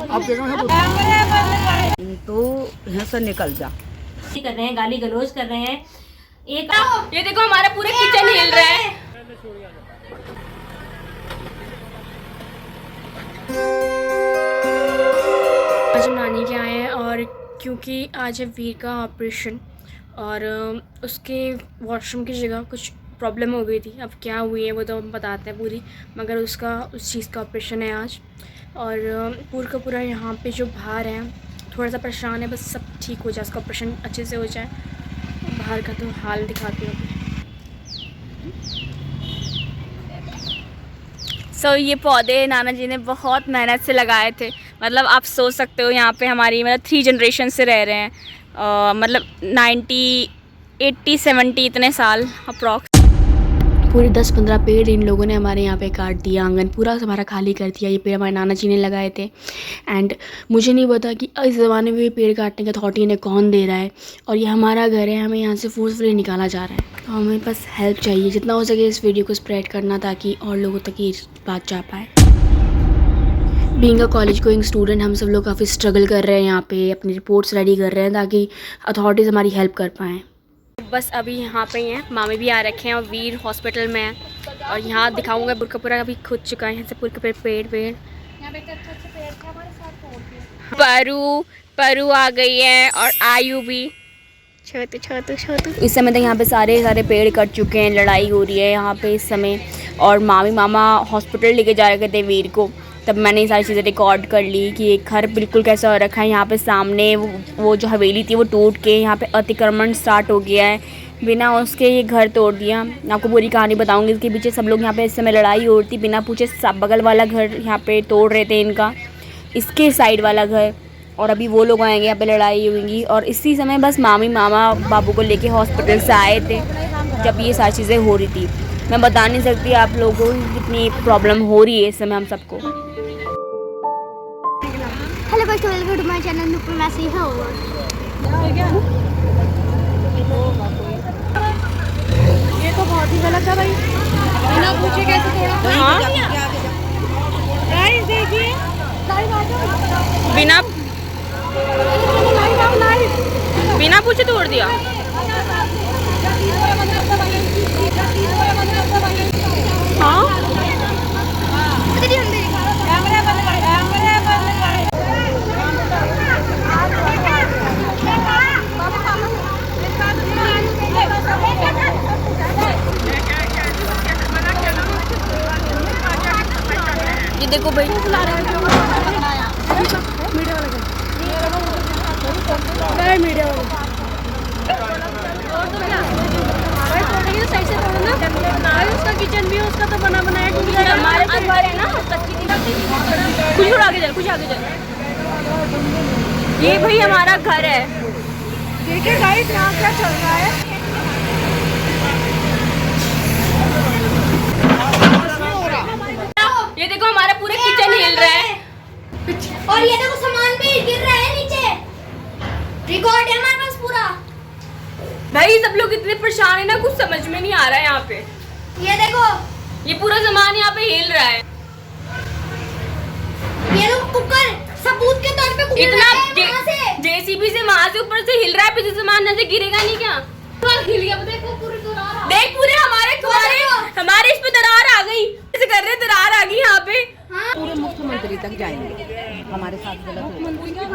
अब देखो तो यहाँ से निकल जा। कर रहे हैं, गाली गलौज कर रहे हैं। एक ये देखो हमारा पूरा किचन हिल रहा है। आज हम नानी के आए हैं और क्योंकि आज है वीर का ऑपरेशन और उसके वॉशरूम की जगह कुछ प्रॉब्लम हो गई थी। अब क्या हुई है वो तो हम बताते हैं पूरी, मगर उस चीज़ का ऑपरेशन है आज। और पूरा का पूरा यहाँ पे जो बाहर है थोड़ा सा परेशान है, बस सब ठीक हो जाए, उसका ऑपरेशन अच्छे से हो जाए। बाहर का तो हाल दिखाती हूँ। ये पौधे नाना जी ने बहुत मेहनत से लगाए थे। मतलब आप सोच सकते हो यहाँ पे हमारी 3 जनरेशन से रह रहे हैं, मतलब 90, 80, 70 इतने साल अप्रॉक्स। पूरे 10-15 पेड़ इन लोगों ने हमारे यहाँ पे काट दिया, आंगन पूरा हमारा खाली कर दिया। ये पेड़ हमारे नाना जी ने लगाए थे एंड मुझे नहीं पता कि इस ज़माने में भी पेड़ काटने का अथॉरिटी इन्हें कौन दे रहा है। और ये हमारा घर है, हमें यहाँ से फोर्सफुली निकाला जा रहा है। तो हमें बस हेल्प चाहिए, जितना हो सके इस वीडियो को स्प्रेड करना ताकि और लोगों तक ये बात जा पाए। Being a college going student हम सब लोग काफ़ी स्ट्रगल कर रहे हैं यहाँ पे, अपनी रिपोर्ट्स रेडी कर रहे हैं ताकि अथॉरिटीज़ हमारी हेल्प कर पाएँ। बस अभी यहाँ पे ही हैं, मामी भी आ रखे हैं और वीर हॉस्पिटल में है। और यहाँ दिखाऊंगा बुरकापुरा अभी खुद चुका है, यहाँ से पूरे पेड़ परू आ गई है और आयु भी। छोटू इस समय तक यहाँ पे सारे पेड़ कट चुके हैं, लड़ाई हो रही है यहाँ पे इस समय। और मामा हॉस्पिटल लेके जा रखे थे वीर को, तब मैंने ये सारी चीज़ें रिकॉर्ड कर ली कि एक घर बिल्कुल कैसा हो रखा है। यहाँ पे सामने वो जो हवेली थी वो टूट के यहाँ पे अतिक्रमण स्टार्ट हो गया है, बिना उसके ये घर तोड़ दिया। आपको पूरी कहानी बताऊंगी। इसके पीछे सब लोग यहाँ पे इस समय लड़ाई हो रही थी, बिना पूछे बगल वाला घर यहाँ पे तोड़ रहे थे इनका, इसके साइड वाला घर। और अभी वो लोग आएंगे, यहाँ पे लड़ाई होंगी। और इसी समय बस मामा बाबू को लेके हॉस्पिटल से आए थे जब ये सारी चीज़ें हो रही थी। मैं बता नहीं सकती आप लोगों को कितनी प्रॉब्लम हो रही है इस समय हम सबको। Hello guys, welcome to my channel Nupur Massey हो। ये तो बहुत ही गलत है भाई, बिना पूछे कैसे तोड़ा। हाँ गाइस देखिए, बिना पूछे तोड़ दिया। हाँ ये देखो भाई, मीडिया सही से तोड़ो ना। उसका किचन भी उसका तो बना बनाया टूट गया। हमारे तो घर है ना कुछ आगे चल। ये भाई हमारा घर है, देखिए गाइस यहाँ क्या चल रहा है। ये देखो हमारा पूरा किचन हिल रहा है और ये देखो सामान भी गिर रहा है नीचे। रिकॉर्ड है हमारे पास पूरा। भाई सब लोग इतने परेशान है ना, कुछ समझ में नहीं आ रहा है यहाँ पे। ये देखो, ये पूरा सामान यहाँ पे हिल रहा है। ये लोग कुकर सबूत के तौर पे इतना जेसीबी से वहां से ऊपर से हिल रहा है, पीछे सामान नहीं गिरेगा नहीं क्या? हिल गया, देखो पूरी दरार। देख पूरे हमारे इस पे दरार आ गई, ऐसे कर रहे दरार आ गई यहाँ पे। पूरे मुख्यमंत्री तक जाएंगे, हमारे साथ गलत हो।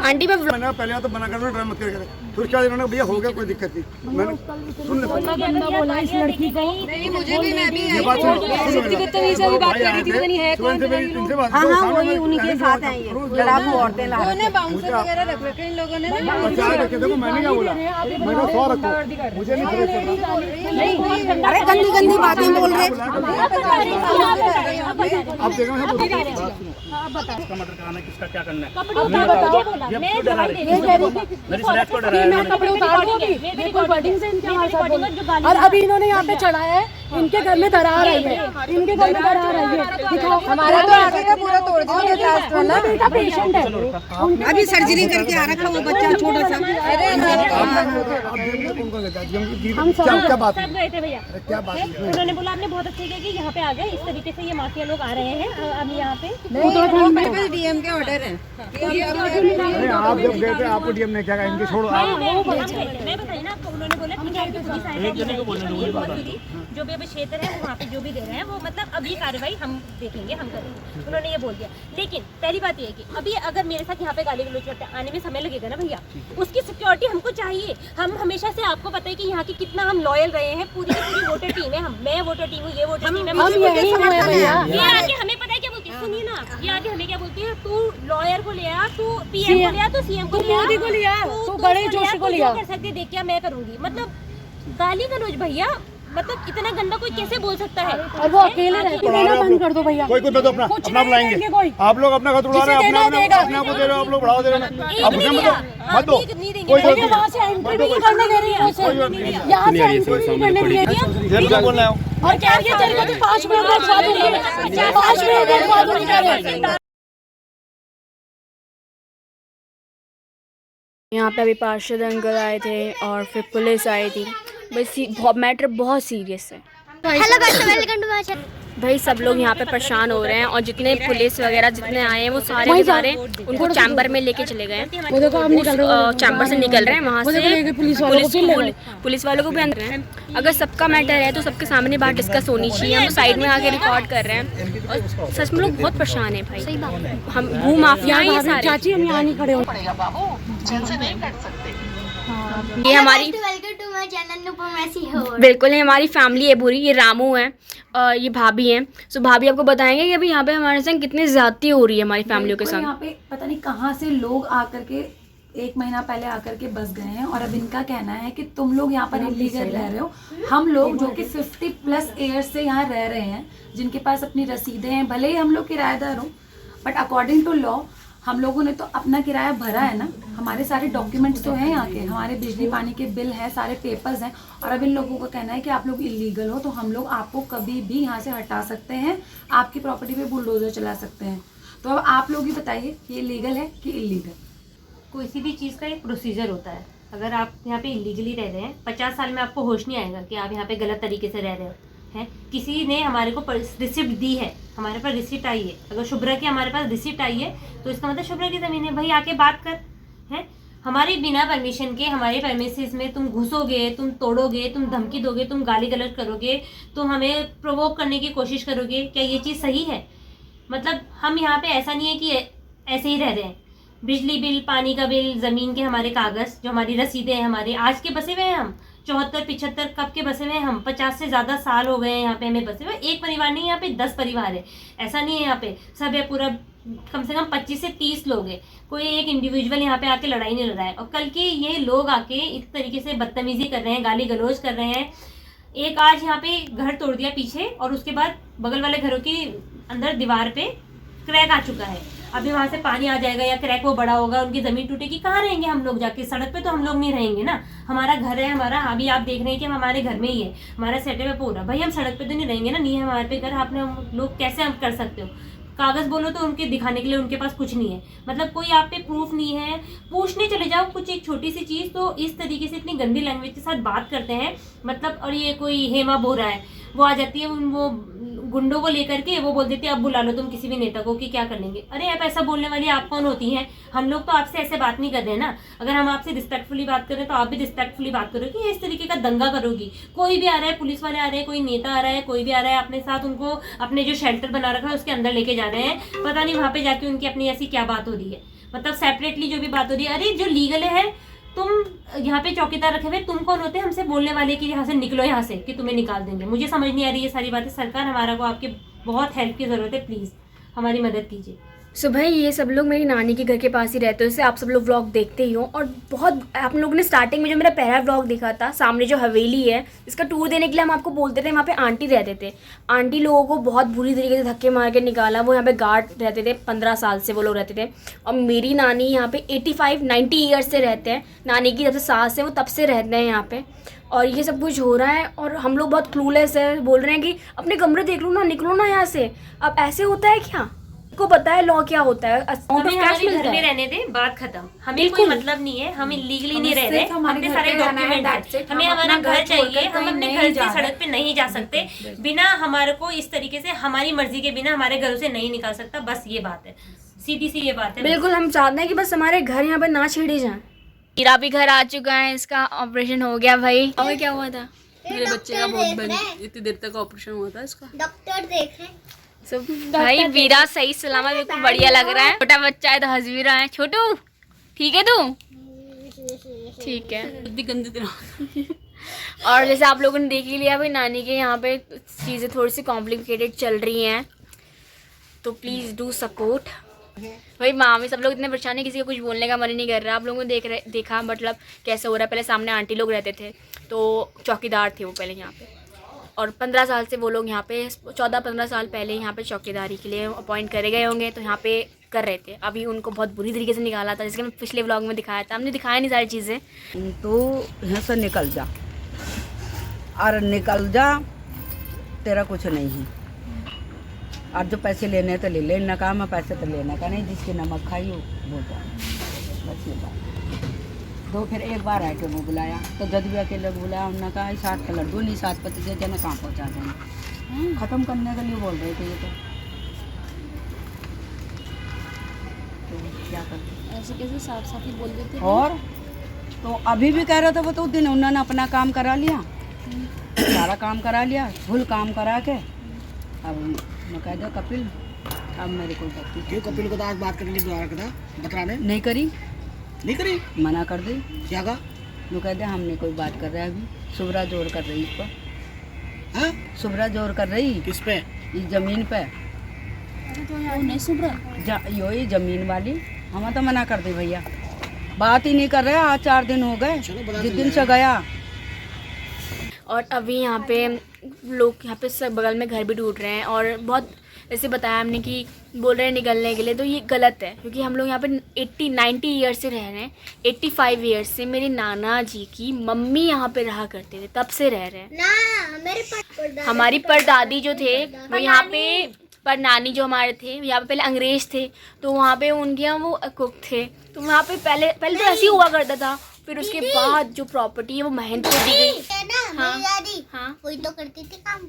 आंटी मैं पहले तो बना कर ड्रामा क्लियर करे, फिर क्या इन्होंने भैया हो गया कोई दिक्कत नहीं। मैंने सुन ले बोला इस लड़की को नहीं, मुझे भी मैं भी ये बात बदतमीजी से बात कर रही थी, पता नहीं है कौन है। हाँ वही उन्हीं के साथ हैं, ये लड़ाकू औरतें ला रहे हैं। बाउंसर वगैरह रख रखे इन लोगों ने। देखो मैंने क्या बोला, मैंने 100 रखो, मुझे नहीं। अरे गंदी बातें बोल रहे। अब देखो इसका मर्डर कराना किसका क्या करना है, ये डरा रही मेरी स्लैट को डरा है। मैं कपड़े उतार दूंगी, ये रिकॉर्डिंग से इनके हमारे साथ बोल। और अभी इन्होंने यहाँ पे चढ़ाया है इनके घर में दरार आई है, इनके घर में दरार आई है। दिखाओ, हमारा तो आगे का पूरा तोड़ दिया। बेटा पेशेंट है, अभी सर्जरी करके आ रखा वो बच्चा छोटा सा। क्या बात है? सब गए थे भैया, क्या बात है? उन्होंने बोला आपने बहुत अच्छे किया कि यहाँ पे आ गए, इस तरीके से ये माफिया लोग आ रहे हैं अब यहाँ पे। डीएम के ऑर्डर है। अरे आप जब गए थे आपको डीएम ने क्या कहा? इनके छोड़ो आप। मैं बताइए ना आपको, उन्होंने बोला कि यहाँ पे पुलिस आएगा, जो भी अभी क्षेत्र है वहाँ पे जो भी दे रहे हैं वो मतलब अभी कार्रवाई हम देखेंगे, हम करेंगे, उन्होंने ये बोल दिया। लेकिन पहली बात ये है कि अभी अगर मेरे साथ यहाँ पे गाली गलौज करते आने में समय लगेगा ना भैया, उसकी सिक्योरिटी हमको चाहिए। हम हमेशा से आपको पता है कि यहाँ की कितना हम लॉयल रहे हैं, पूरी की पूरी वोटर टीम है, मैं वोटर टीम हूँ, ये वोटर टीम है। ये आके हमें पता है क्या बोलती है, सुनिए ना, ये आके हमें क्या बोलती है, तू लॉयर को ले आ, तू पीएम को ले आ, तू सीएम को ले आ, मोदी को लिया, तू गणेश जोशी को लिया। कर सकते देख क्या मैं करूंगी, मतलब गाली गलौज भैया, मतलब इतना गंदा कोई कैसे बोल सकता है। और वो अकेले रहते हैं, ना बंद कर दो भैया। कोई तो अपना अपना बुलाएंगे। आप लोग अपना खत उड़ा रहे हैं, अपने आप को दे रहे हो, आप लोग बढ़ावा दे रहे हैं। आप उसे मत दो, कोई भैया वहाँ से एंट्री भी नहीं करने दे रही है उसे, यहाँ से एंट्री भी नहीं करने दे रही है। जेल क्या बोल रहे हो? और क्या ये तेरे को तो 5 मिनट में खा दूंगी, 5 मिनट में खा दूंगी। यहाँ पे अभी पार्षद अंकल आए थे और फिर पुलिस आई थी। बस मैटर बहुत सीरियस है। Hello guys, welcome to my channel. भाई सब लोग यहाँ पे परेशान हो रहे हैं और जितने पुलिस वगैरह जितने आए हैं वो सारे के सारे उनको चैम्बर में लेके चले गए हैं। वो देखो आप निकल रहे हो, चैम्बर से निकल रहे हैं वहाँ से। पुलिस वालों को भी अंदर हैं। अगर सबका मैटर है तो सबके सामने बात डिस्कस होनी चाहिए। हम साइड में आके रिकॉर्ड कर रहे हैं और सच में लोग बहुत परेशान है भाई। हम भू माफिया हैं ये सारे। चाची हम यहाँ नहीं खड़े हो। ये हमारी welcome to my channel Nupur Massey हो। बिल्कुल है, हमारी फैमिली है पूरी। ये रामू है, ये भाभी हैं। सो भाभी आपको बताएंगे कि अभी यहाँ पे हमारे संग कितनी ज्यादती हो रही है हमारी फैमिलियों के संग। यहाँ पे पता नहीं कहाँ से लोग आकर के 1 महीना पहले आकर के बस गए हैं और अब इनका कहना है कि तुम लोग यहाँ पर इलीगल रह रहे हो। हम लोग जो कि 50+ ईयर्स से यहाँ रह रहे हैं, जिनके पास अपनी रसीदें हैं, भले ही हम लोग किराएदार हो, बट अकॉर्डिंग टू लॉ हम लोगों ने तो अपना किराया भरा है ना। हमारे सारे डॉक्यूमेंट्स तो हैं यहाँ के, हमारे बिजली पानी के बिल हैं, सारे पेपर्स हैं। और अब इन लोगों का कहना है कि आप लोग इलीगल हो, तो हम लोग आपको कभी भी यहाँ से हटा सकते हैं, आपकी प्रॉपर्टी पे बुलडोजर चला सकते हैं। तो अब आप लोग ही बताइए कि ये लीगल है कि इलीगल। कोई सी भी चीज़ का एक प्रोसीजर होता है। अगर आप यहाँ पे इलीगली रह रहे हैं, 50 साल में आपको होश नहीं आएगा कि आप यहाँ पे गलत तरीके से रह रहे हो हैं। किसी ने हमारे को रिसिप्ट दी है, हमारे पास रिसिप्ट आई है। अगर शुभ्रा की हमारे पास रिसिप्ट आई है तो इसका मतलब शुभ्रा की ज़मीन है। भाई आके बात कर, हैं। हमारे बिना परमिशन के हमारे परमिसेस में तुम घुसोगे, तुम तोड़ोगे, तुम धमकी दोगे, तुम गाली गलौज करोगे, तुम हमें प्रोवोक करने की कोशिश करोगे। क्या ये चीज़ सही है? मतलब हम यहाँ पे ऐसा नहीं है कि ऐसे ही रह रहे हैं। बिजली बिल, पानी का बिल, ज़मीन के हमारे कागज़, जो हमारी रसीदें हैं, हमारे आज के बसे हुए हैं हम 74-75 कब के बसे हुए हैं हम। 50 से ज़्यादा साल हो गए हैं यहाँ पे हमें बसे हुए। एक परिवार नहीं, यहाँ पे 10 परिवार है। ऐसा नहीं है यहाँ पे सब है, पूरा कम से कम 25 से 30 लोग हैं। कोई एक इंडिविजुअल यहाँ पे आके लड़ाई नहीं लड़ रहा है। और कल के ये लोग आके इस तरीके से बदतमीजी कर रहे हैं, गाली गलौज कर रहे हैं। एक आज यहाँ पे घर तोड़ दिया पीछे और उसके बाद बगल वाले घरों की अंदर दीवार पे क्रैक आ चुका है। अभी वहाँ से पानी आ जाएगा या क्रैक वो बड़ा होगा, उनकी ज़मीन टूटेगी, कहाँ रहेंगे हम लोग जाके? सड़क पे तो हम लोग नहीं रहेंगे ना। हमारा घर है, हमारा अभी आप देख रहे हैं कि हम हमारे घर में ही है, हमारा सेटअप है पूरा। भाई हम सड़क पे तो नहीं रहेंगे ना, नहीं है हमारे पे घर, आपने हम लोग कैसे हम कर सकते हो? कागज़ बोलो तो उनके दिखाने के लिए उनके पास कुछ नहीं है। मतलब कोई आप पे प्रूफ नहीं है। पूछने चले जाओ कुछ एक छोटी सी चीज़ तो इस तरीके से इतनी गंदी लैंग्वेज के साथ बात करते हैं। मतलब और ये कोई हेमा बोरा है, वो आ जाती है वो गुंडों को लेकर के, वो बोल देती है अब बुला लो तुम किसी भी नेता को कि क्या कर लेंगे। अरे आप ऐसा बोलने वाली आप कौन होती हैं? हम लोग तो आपसे ऐसे बात नहीं कर रहे हैं ना। अगर हम आपसे रिस्पेक्टफुली बात कर रहे हैं तो आप भी रिस्पेक्टफुली बात करो कि इस तरीके का दंगा करोगी। कोई भी आ रहा है, पुलिस वाले आ रहे हैं, कोई नेता आ रहा है, कोई भी आ रहा है अपने साथ, उनको अपने जो शेल्टर बना रखा है उसके अंदर लेके जा रहे हैं। पता नहीं वहाँ पे जाके उनकी अपनी ऐसी क्या बात हो रही है, मतलब सेपरेटली जो भी बात हो रही है। अरे जो लीगल है, तुम यहाँ पे चौकीदार रखे हुए, तुम कौन होते हैं हमसे बोलने वाले कि यहाँ से निकलो, यहाँ से कि तुम्हें निकाल देंगे? मुझे समझ नहीं आ रही ये सारी बातें। सरकार हमारा को आपकी बहुत हेल्प की ज़रूरत है, प्लीज़ हमारी मदद कीजिए। सो भाई ये सब लोग मेरी नानी के घर के पास ही रहते हैं, जैसे आप सब लोग व्लॉग देखते ही हो। और बहुत आप लोगों ने स्टार्टिंग में जो मेरा पहला व्लॉग देखा था, सामने जो हवेली है इसका टूर देने के लिए हम आपको बोलते थे, वहाँ पे आंटी रहते थे। आंटी लोगों को बहुत बुरी तरीके से धक्के मार के निकाला। वो यहाँ पे गार्ड रहते थे, 15 साल से वो लोग रहते थे। और मेरी नानी यहाँ पे 85-90 ईयर्स से रहते हैं। नानी की जब से सास है वो तब से रहते हैं यहाँ पे। और ये सब कुछ हो रहा है और हम लोग बहुत क्लूलेस है, बोल रहे हैं कि अपने कमरे देख लो ना, निकलो ना यहाँ से। अब ऐसे होता है क्या? को पता है लॉ क्या होता है? हमें हमारे घर में रहने दें, बात खत्म। हमें कोई मतलब नहीं है, हम इलीगली नहीं रह रहे, अपने सारे डॉक्यूमेंट, हमें हमारा घर चाहिए। हम अपने घर से सड़क पे नहीं जा सकते, बिना हमारे को इस तरीके से हमारी मर्जी के बिना हमारे घरों से नहीं निकाल सकता। बस ये बात है, सीधी सी ये बात है। बिल्कुल, हम चाहते हैं कि बस हमारे घर यहाँ पे ना छेड़े जाएं। मीरा भी घर आ चुका है, इसका ऑपरेशन हो गया भाई। और क्या हुआ था? मेरे बच्चे का बहुत इतनी देर तक ऑपरेशन हुआ था इसका। डॉक्टर देख रहे हैं। भाई वीरा सही सलामत, बिल्कुल बढ़िया लग रहा है। छोटा बच्चा है तो हंस भी रहा है। छोटू ठीक है तू? ठीक है। इतनी गंदी तरह। और जैसे आप लोगों ने देख ही लिया भाई, नानी के यहाँ पे चीज़ें थोड़ी सी कॉम्प्लिकेटेड चल रही हैं, तो प्लीज़ डू सपोर्ट। भाई मामी सब लोग इतने परेशान है, किसी को कुछ बोलने का मन ही नहीं कर रहा। आप लोगों ने देखा मतलब कैसे हो रहा है। पहले सामने आंटी लोग रहते थे, तो चौकीदार थे वो पहले यहाँ पे। और 15 साल से वो लोग यहाँ पे 14-15 साल पहले यहाँ पे चौकीदारी के लिए अपॉइंट करे गए होंगे, तो यहाँ पे कर रहे थे। अभी उनको बहुत बुरी तरीके से निकाला था, जिसके मैं पिछले व्लॉग में दिखाया था। हमने दिखाया नहीं सारी चीज़ें। तो यहाँ से निकल जा और निकल जा, तेरा कुछ नहीं है। और जो पैसे लेने तो ले लेना काम है, पैसे तो लेने का नहीं। जिसकी नमक खाई वो जाए, बस ये बात। तो फिर एक बार आके वो बुलाया, तो जब भी अकेले बुलाया उन्होंने कहा 60 का लड्डू नहीं 7 पति से जने कहाँ पहुँचा देंगे। ख़त्म करने के लिए बोल रहे थे ये तो क्या करते ऐसे कैसे साफ साफ ही बोल देते। और तो अभी भी कह रहे थे वो, तो उस दिन उन्होंने अपना काम करा लिया, सारा काम करा लिया, फुल काम करा के। अब मैं कह दिया कपिल अब मेरे को क्यों कपिल को तो आज बात करने की दोबारा करा बताने नहीं करी, मना कर दी। क्या कहा? वो कहते हमने कोई बात कर रहा है। अभी सुबरा जोर कर रही इस पर। सुबरा जोर कर रही किस पे? इस जमीन पे। तो नहीं सुबरा यही जमीन वाली। हम तो मना कर दी भैया, बात ही नहीं कर रहे। आज 4 दिन हो गए जिस दिन से गया। और अभी यहाँ पे लोग यहाँ पे सब बगल में घर भी ढूंढ रहे हैं। और बहुत जैसे बताया हमने कि बोल रहे हैं निकलने के लिए, तो ये गलत है। क्योंकि हम लोग यहाँ पे 80-90 ईयर्स से रह रहे हैं। 85 ईयर्स से मेरे नाना जी की मम्मी यहाँ पे रहा करते थे, तब से रह रहे हैं ना। मेरे हमारी परदादी जो थे वो यहाँ पे, पर नानी जो हमारे थे यहाँ पे पहले अंग्रेज थे, तो वहाँ पे उनके यहाँ वो कुक थे। तो वहाँ पे पहले तो ऐसे ही हुआ करता था। फिर उसके बाद जो प्रॉपर्टी है वो महंत को दी गई। हाँ, दादी हाँ कोई तो करती थी काम।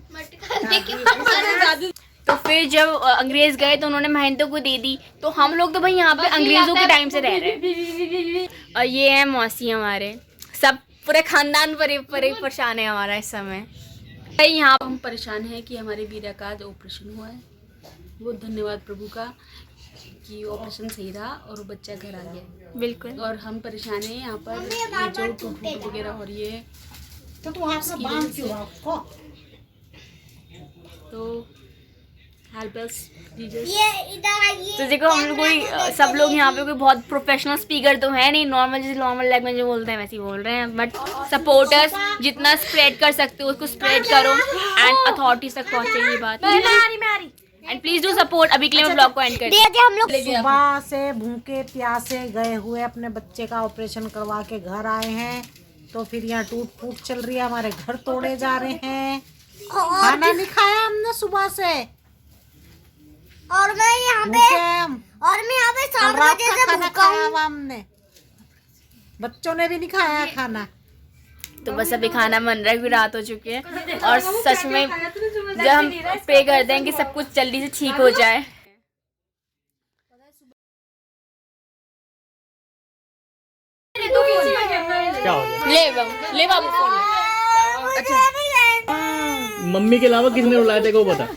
तो फिर जब अंग्रेज गए तो उन्होंने महंतों को दे दी। तो हम लोग तो भाई यहाँ पे अंग्रेजों के टाइम से रह रहे हैं। और ये है मौसी हमारे, सब पूरे खानदान पर परेशान है हमारा इस समय। भाई यहाँ हम परेशान हैं कि हमारे वीरा का जो ऑपरेशन हुआ है, वो धन्यवाद प्रभु का कि ऑपरेशन सही रहा और वो बच्चा घर आ गया। बिल्कुल। और हम परेशान हैं यहाँ पर, ये जो टूट वगैरह हो रही है तो हेल्प अस जीसस। तो देखो हम लोग कोई सब लोग यहाँ पे कोई बहुत प्रोफेशनल स्पीकर तो है नहीं, नॉर्मल जैसे नॉर्मल लैंग्वेज में बोलते हैं वैसे ही बोल रहे हैं। बट सपोर्टर्स जितना स्प्रेड कर सकते हो उसको स्प्रेड करो एंड अथॉरिटीज तक पहुँचे ये बात। And please do support. अभी के लिए मैं ब्लॉग को एंड कर हम लोग सुबह से भूखे प्यासे गए हुए अपने बच्चे का ऑपरेशन करवा के घर आए हैं, तो फिर यहाँ टूट फूट चल रही है, हमारे घर तोड़े जा रहे हैं। खाना नहीं खाया हमने सुबह से, और मैं यहाँ पे 7 बजे से भूखा हूँ। हमने बच्चों ने भी नहीं खाया खाना। तो बस अभी खाना बन रहा है क्योंकि रात हो चुकी है। और सच में जब हम प्रे करते हैं कि सब कुछ जल्दी से ठीक हो जाए। क्या हो गया? ले बाबू फोन। मम्मी के अलावा किसने बुलाया था वो बता।